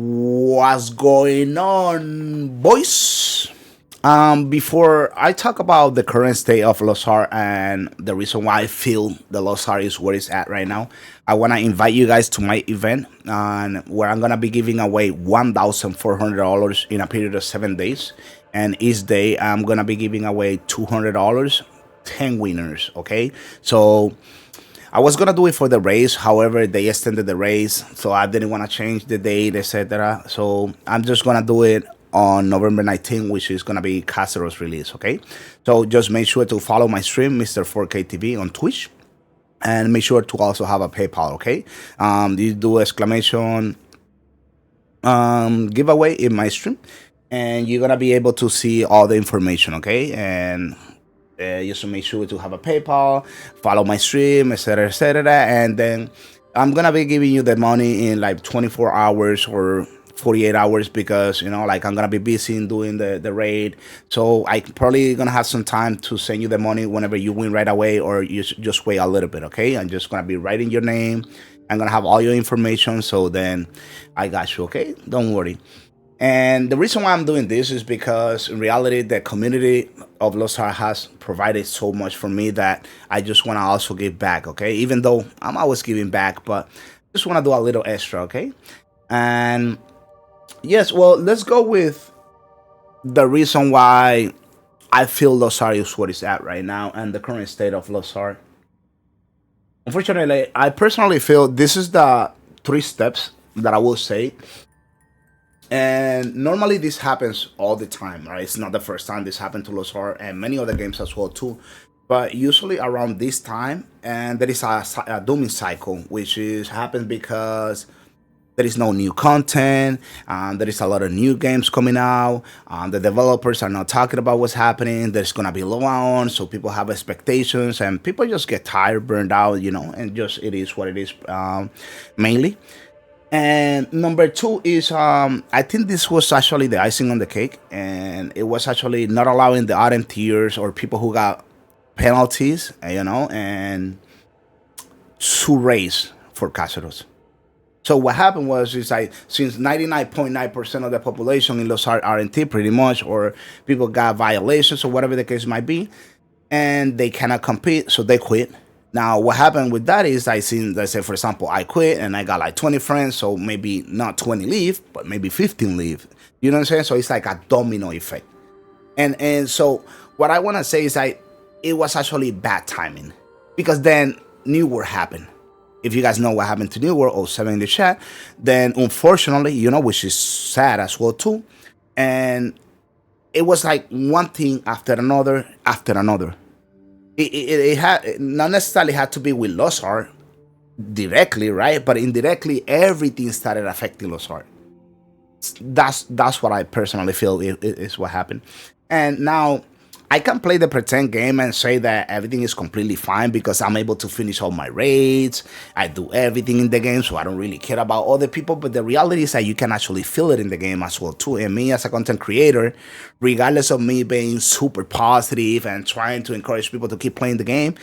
What's going on, boys? Before I talk about the current state of Lost Ark and the reason why I feel the Lost Ark is where it's at right now, I want to invite you guys to my event and where I'm gonna be giving away $1,400 in a period of 7 days. And each day I'm gonna be giving away $200, 10 winners. Okay, so I was gonna do it for the race, however, they extended the race, so I didn't want to change the date, etc. So I'm just gonna do it on November 19th, which is gonna be Kazeros release. Okay, so just make sure to follow my stream, Mr. 4K TV, on Twitch, and make sure to also have a PayPal. Okay, you do exclamation giveaway in my stream, and you're gonna be able to see all the information. Okay, and just to make sure to have a PayPal, follow my stream, etc., and then I'm gonna be giving you the money in like 24 hours or 48 hours because like I'm gonna be busy in doing the raid, so I probably gonna have some time to send you the money whenever you win right away, or you just wait a little bit. Okay, I'm just gonna be writing your name. I'm gonna have all your information, so then I got you. Okay, don't worry. And the reason why I'm doing this is because in reality, the community of Lost Ark has provided so much for me that I just want to also give back. Okay, even though I'm always giving back, but just want to do a little extra. Okay, and yes, well, let's go with the reason why I feel Lost Ark is what it's at right now and the current state of Lost Ark. Unfortunately, I personally feel this is the 3 steps that I will say. And normally this happens all the time, right? It's not the first time this happened to Lost Ark and many other games as well too. But usually around this time, and there is a dooming cycle, which is happens because there is no new content. There is a lot of new games coming out. The developers are not talking about what's happening. There's gonna be low on, so people have expectations, and people just get tired, burned out, and just it is what it is, mainly. And number two is I think this was actually the icing on the cake, and it was actually not allowing the RM tiers or people who got penalties, and to race for Caseros. So what happened was is like since 99.9% of the population in Los RNT pretty much, or people got violations or whatever the case might be, and they cannot compete, so they quit. Now, what happened with that is I seen, let's say, for example, I quit and I got like 20 friends, so maybe not 20 leave, but maybe 15 leave. You know what I'm saying? So it's like a domino effect. And so what I want to say is like it was actually bad timing because then New World happened. If you guys know what happened to New World or 7 in the chat, then unfortunately, which is sad as well too. And it was like one thing after another after another. It had not necessarily had to be with Lost Ark directly, right? But indirectly, everything started affecting Lost Ark. That's what I personally feel is what happened. And now I can play the pretend game and say that everything is completely fine because I'm able to finish all my raids. I do everything in the game, so I don't really care about other people. But the reality is that you can actually feel it in the game as well too. And me as a content creator, regardless of me being super positive and trying to encourage people to keep playing the game,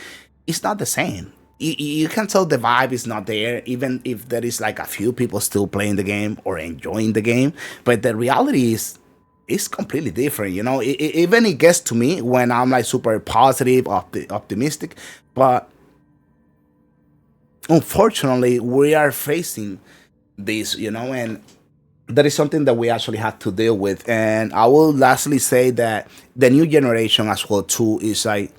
it's not the same. You can tell the vibe is not there, even if there is like a few people still playing the game or enjoying the game. But the reality is it's completely different, even it gets to me when I'm like super positive, optimistic, but unfortunately we are facing this, and that is something that we actually have to deal with. And I will lastly say that the new generation as well too is like,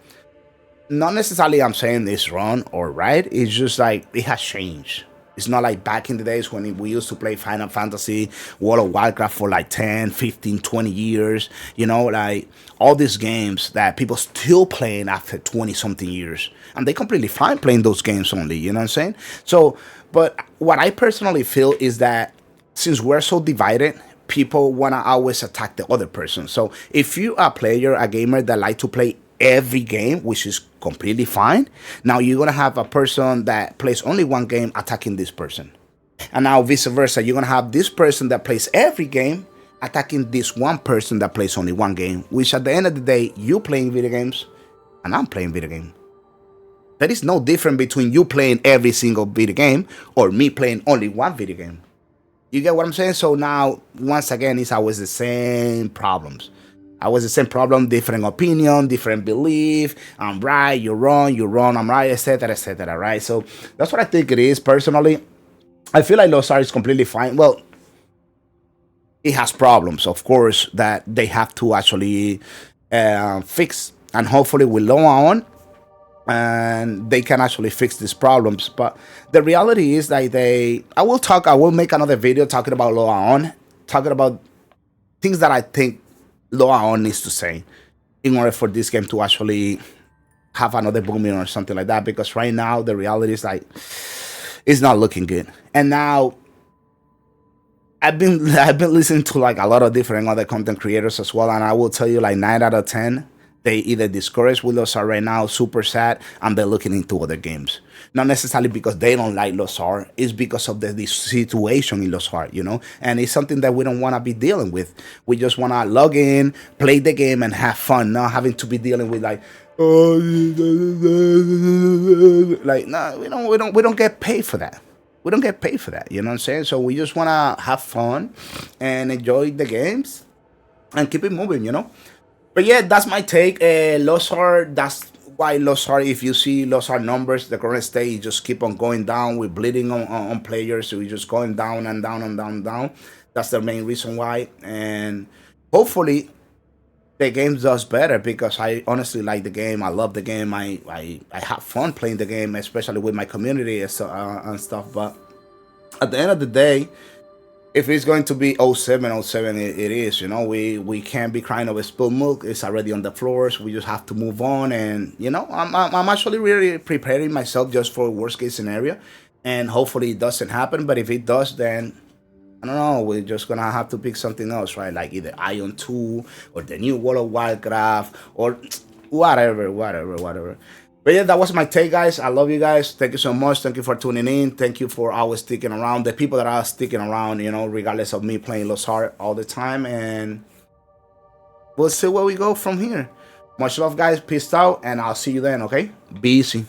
not necessarily I'm saying this wrong or right, it's just like it has changed. It's not like back in the days when we used to play Final Fantasy, World of Warcraft for like 10, 15, 20 years. Like all these games that people still playing after 20 something years. And they completely fine playing those games only, you know what I'm saying? So, but what I personally feel is that since we're so divided, people want to always attack the other person. So if you are a player, a gamer that like to play every game, which is completely fine. Now you're gonna have a person that plays only one game attacking this person, and now vice versa. You're gonna have this person that plays every game attacking this one person that plays only one game. Which at the end of the day, you playing video games, and I'm playing video game. There is no difference between you playing every single video game or me playing only one video game. You get what I'm saying? So now, once again, it's always the same problems. Always the same problem, different opinion, different belief. I'm right, you're wrong, you're wrong, I'm right, etc., etc. Right? So that's what I think it is. Personally, I feel like Lost Ark is completely fine. Well, it has problems, of course, that they have to actually fix, and hopefully with Loa on, and they can actually fix these problems. But the reality is that I will make another video talking about Loa on, talking about things that I think Loa on needs to say in order for this game to actually have another booming or something like that. Because right now the reality is like it's not looking good. And now I've been listening to like a lot of different other content creators as well, and I will tell you like 9 out of 10 they either discourage with Lost Ark right now, super sad, and they're looking into other games. Not necessarily because they don't like Lost Ark, it's because of the situation in Lost Ark, And it's something that we don't want to be dealing with. We just want to log in, play the game, and have fun, not having to be dealing with like, oh, like no, we don't get paid for that. We don't get paid for that. You know what I'm saying? So we just wanna have fun and enjoy the games and keep it moving. But yeah, that's my take. Lost Ark. That's why Lost Ark. If you see Lost Ark numbers, the current state just keep on going down. We're bleeding on players. So we're just going down and down and down and down. That's the main reason why. And hopefully the game does better because I honestly like the game. I love the game. I have fun playing the game, especially with my community and stuff. But at the end of the day, if it's going to be oh 07, it is. We can't be crying over spilled milk. It's already on the floors. We just have to move on. And I'm actually really preparing myself just for worst case scenario, and hopefully it doesn't happen. But if it does, then I don't know. We're just gonna have to pick something else, right? Like either Ion 2 or the new World of Warcraft or whatever. But yeah, that was my take, guys. I love you guys. Thank you so much. Thank you for tuning in. Thank you for always sticking around. The people that are sticking around, regardless of me playing Lost Ark all the time. And we'll see where we go from here. Much love, guys. Peace out, and I'll see you then, okay? Be easy.